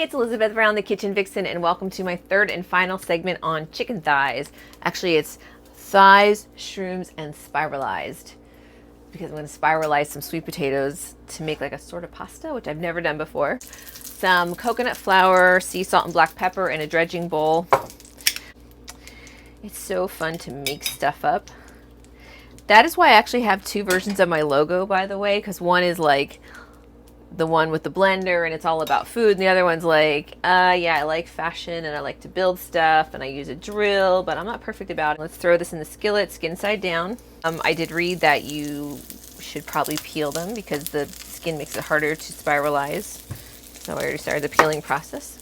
it's Elizabeth Brown, the Kitchen Vixen, and welcome to my third and final segment on chicken thighs. Actually, it's thighs, shrooms, and spiralized, because I'm going to spiralize some sweet potatoes to make like a sort of pasta, which I've never done before. Some coconut flour, sea salt, and black pepper in a dredging bowl. It's so fun to make stuff up. That is why I actually have two versions of my logo, by the way, because one is like the one with the blender and it's all about food, and the other one's like, yeah, I like fashion and I like to build stuff and I use a drill, but I'm not perfect about it. Let's throw this in the skillet, skin side down. I did read that you should probably peel them because the skin makes it harder to spiralize. So I already started the peeling process.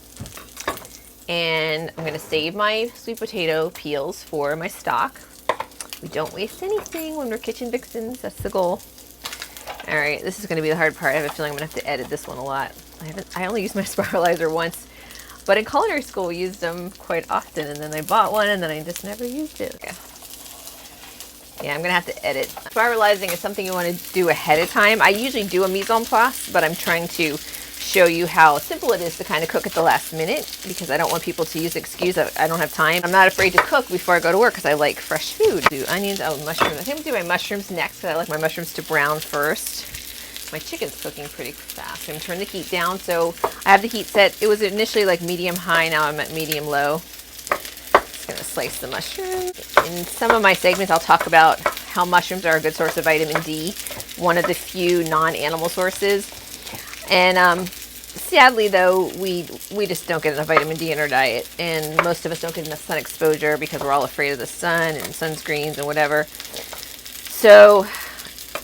And I'm gonna save my sweet potato peels for my stock. We don't waste anything when we're kitchen vixens, that's the goal. All right, this is going to be the hard part. I have a feeling I'm going to have to edit this one a lot. I only used my spiralizer once, but in culinary school we used them quite often, and then I bought one and then I just never used it. Okay. Yeah, I'm going to have to edit. Spiralizing is something you want to do ahead of time. I usually do a mise en place, but I'm trying to show you how simple it is to kind of cook at the last minute, because I don't want people to use the excuse that I don't have time. I'm not afraid to cook before I go to work because I like fresh food. Do onions, mushrooms. I think I'm going to do my mushrooms next because I like my mushrooms to brown first. My chicken's cooking pretty fast. I'm going to turn the heat down. So I have the heat set. It was initially like medium high. Now I'm at medium low. Just going to slice the mushrooms. In some of my segments, I'll talk about how mushrooms are a good source of vitamin D, one of the few non-animal sources. And sadly, though, we just don't get enough vitamin D in our diet, and most of us don't get enough sun exposure because we're all afraid of the sun and sunscreens and whatever. So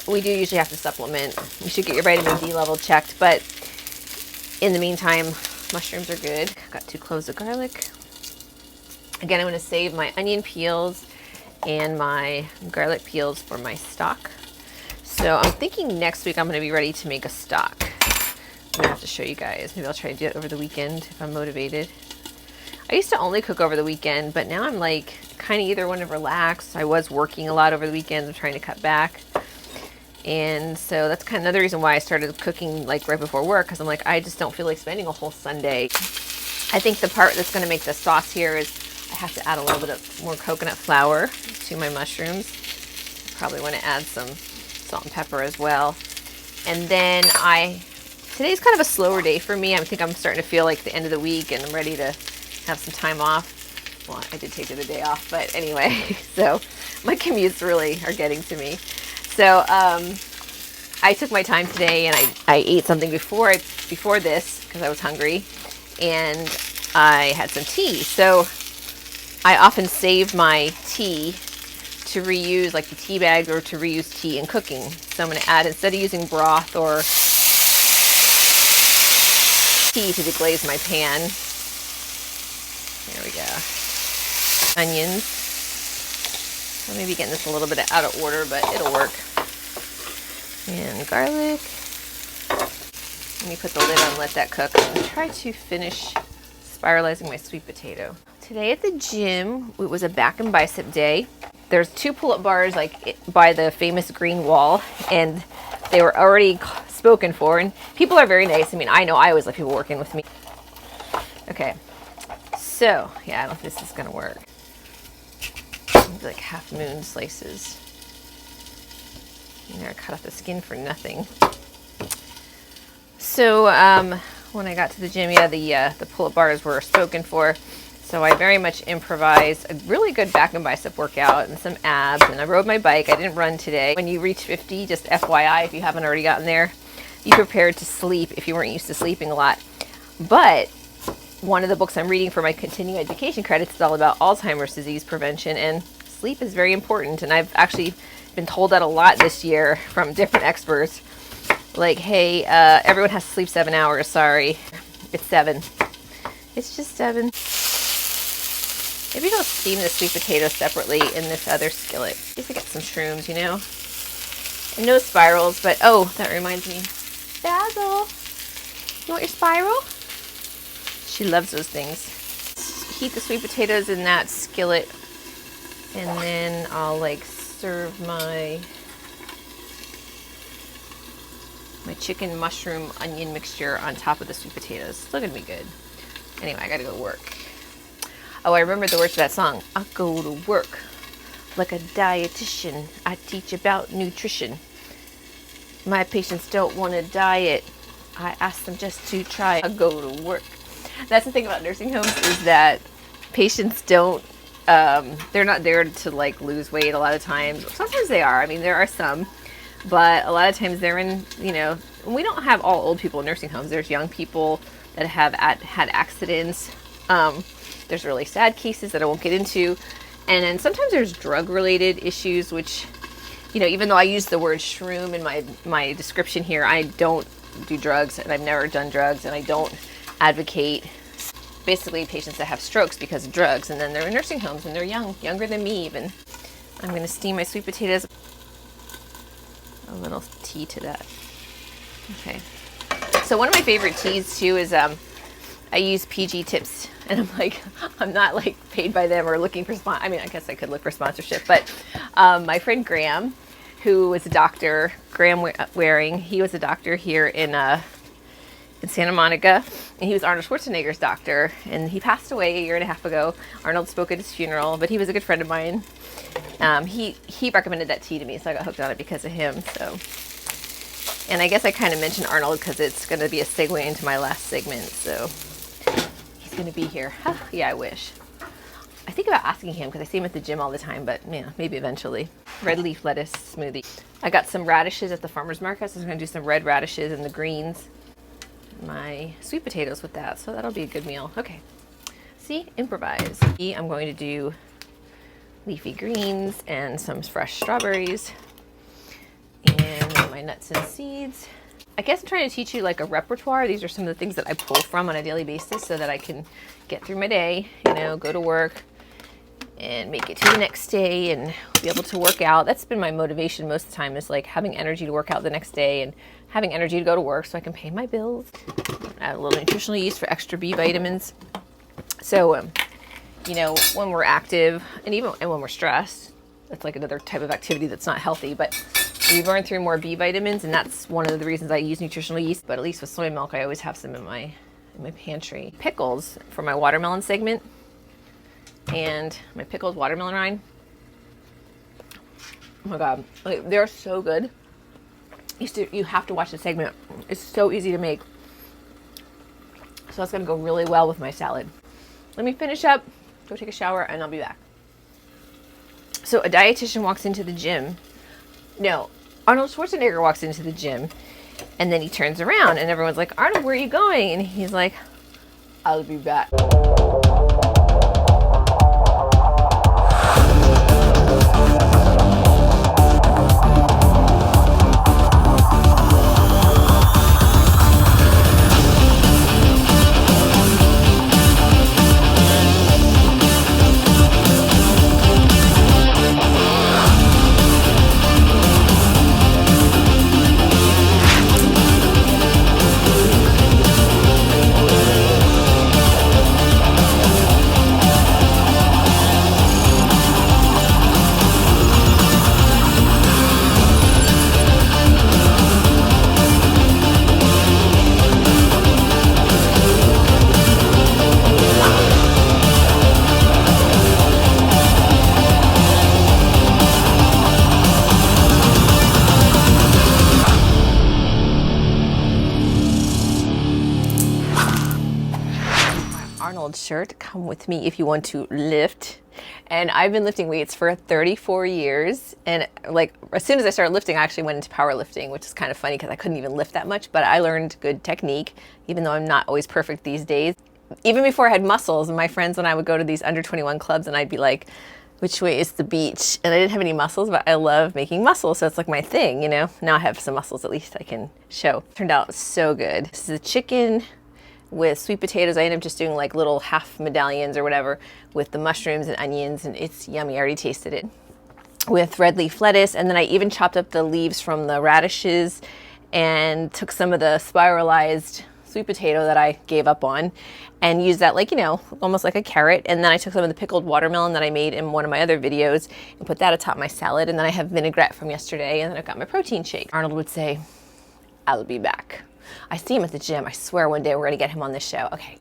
we do usually have to supplement. You should get your vitamin D level checked, but in the meantime, mushrooms are good. Got 2 cloves of garlic. Again, I'm going to save my onion peels and my garlic peels for my stock. So I'm thinking next week I'm going to be ready to make a stock. I'm going to have to show you guys. Maybe I'll try to do it over the weekend if I'm motivated. I used to only cook over the weekend, but now I'm like kind of either want to relax. I was working a lot over the weekends. I'm trying to cut back. And so that's kind of another reason why I started cooking like right before work, because I'm like, I just don't feel like spending a whole Sunday. I think the part that's going to make the sauce here is I have to add a little bit of more coconut flour to my mushrooms. Probably want to add some salt and pepper as well. And then today's kind of a slower day for me. I think I'm starting to feel like the end of the week and I'm ready to have some time off. Well, I did take the day off, but anyway, so my commutes really are getting to me. So I took my time today and I ate something before this because I was hungry, and I had some tea. So I often save my tea to reuse, like the tea bags, or to reuse tea in cooking. So I'm going to add, instead of using broth or tea to deglaze my pan. There we go. Onions. I may be getting this a little bit out of order, but it'll work. And garlic. Let me put the lid on and let that cook. And try to finish spiralizing my sweet potato. Today at the gym, it was a back and bicep day. There's 2 pull-up bars like by the famous green wall, and they were already spoken for, and people are very nice. I mean, I know I always like people working with me. Okay, so yeah, I don't know if this is gonna work. Maybe like half moon slices. And I cut off the skin for nothing. So when I got to the gym, yeah, the pull-up bars were spoken for. So I very much improvised a really good back and bicep workout and some abs, and I rode my bike. I didn't run today. When you reach 50, just FYI, if you haven't already gotten there, be prepared to sleep if you weren't used to sleeping a lot. But one of the books I'm reading for my continuing education credits is all about Alzheimer's disease prevention, and sleep is very important. And I've actually been told that a lot this year from different experts. Like, hey, everyone has to sleep 7 hours. Sorry, it's 7. It's just 7. Maybe I'll steam the sweet potato separately in this other skillet. Just to get some shrooms, you know? And no spirals, but oh, that reminds me. Basil, you want your spiral? She loves those things. Heat the sweet potatoes in that skillet, and then I'll like serve my chicken mushroom onion mixture on top of the sweet potatoes. It's looking to be good. Anyway, I gotta go to work. Oh, I remember the words to that song. I go to work like a dietitian. I teach about nutrition. My patients don't want to diet. I ask them just to try. I go to work. That's the thing about nursing homes, is that patients don't, they're not there to like lose weight a lot of times. Sometimes they are. I mean, there are some, but a lot of times they're in, you know, we don't have all old people in nursing homes. There's young people that have had accidents. There's really sad cases that I won't get into. And then sometimes there's drug related issues, which, you know, even though I use the word shroom in my description here, I don't do drugs, and I've never done drugs, and I don't advocate basically patients that have strokes because of drugs, and then they're in nursing homes and they're younger than me even. I'm going to steam my sweet potatoes. A little tea to that. Okay. So one of my favorite teas too is I use PG Tips, and I'm not like paid by them or looking for I mean, I guess I could look for sponsorship, but my friend Graham, who was a doctor, Graham Waring, he was a doctor here in Santa Monica, and he was Arnold Schwarzenegger's doctor, and he passed away a year and a half ago. Arnold spoke at his funeral, but he was a good friend of mine. He recommended that tea to me, so I got hooked on it because of him. So, and I guess I kind of mentioned Arnold because it's going to be a segue into my last segment. So he's going to be here. Yeah, I wish. I think about asking him because I see him at the gym all the time, but yeah, maybe eventually. Red leaf lettuce smoothie. I got some radishes at the farmer's market, so I'm going to do some red radishes and the greens. My sweet potatoes with that, so that'll be a good meal. Okay, see, improvise. I'm going to do leafy greens and some fresh strawberries and my nuts and seeds. I guess I'm trying to teach you like a repertoire. These are some of the things that I pull from on a daily basis so that I can get through my day, you know, go to work and make it to the next day and be able to work out. That's been my motivation most of the time, is like having energy to work out the next day and having energy to go to work so I can pay my bills. Add a little nutritional yeast for extra B vitamins. So, you know, when we're active and when we're stressed, that's like another type of activity that's not healthy, but we burn through more B vitamins, and that's one of the reasons I use nutritional yeast. But at least with soy milk, I always have some in my pantry. Pickles for my watermelon segment, and my pickled watermelon rind. Oh my god, like, they're so good. You have to watch the segment. It's so easy to make. So that's gonna go really well with my salad. Let me finish up, go take a shower, and I'll be back. So a dietitian walks into the gym. No, Arnold Schwarzenegger walks into the gym, and then he turns around and everyone's like, Arnold, where are you going? And he's like, I'll be back. Shirt, come with me if you want to lift. And I've been lifting weights for 34 years, and like as soon as I started lifting, I actually went into powerlifting, which is kind of funny because I couldn't even lift that much, but I learned good technique, even though I'm not always perfect these days. Even before I had muscles, and my friends, when I would go to these under 21 clubs, and I'd be like, which way is the beach? And I didn't have any muscles, but I love making muscles, so it's like my thing, you know. Now I have some muscles, at least I can show. Turned out so good. This is a chicken with sweet potatoes. I ended up just doing like little half medallions or whatever with the mushrooms and onions, and it's yummy. I already tasted it. With red leaf lettuce, and then I even chopped up the leaves from the radishes and took some of the spiralized sweet potato that I gave up on and used that, like, you know, almost like a carrot. And then I took some of the pickled watermelon that I made in one of my other videos and put that atop my salad. And then I have vinaigrette from yesterday, and then I've got my protein shake. Arnold would say, I'll be back. I see him at the gym. I swear one day we're going to get him on this show. Okay.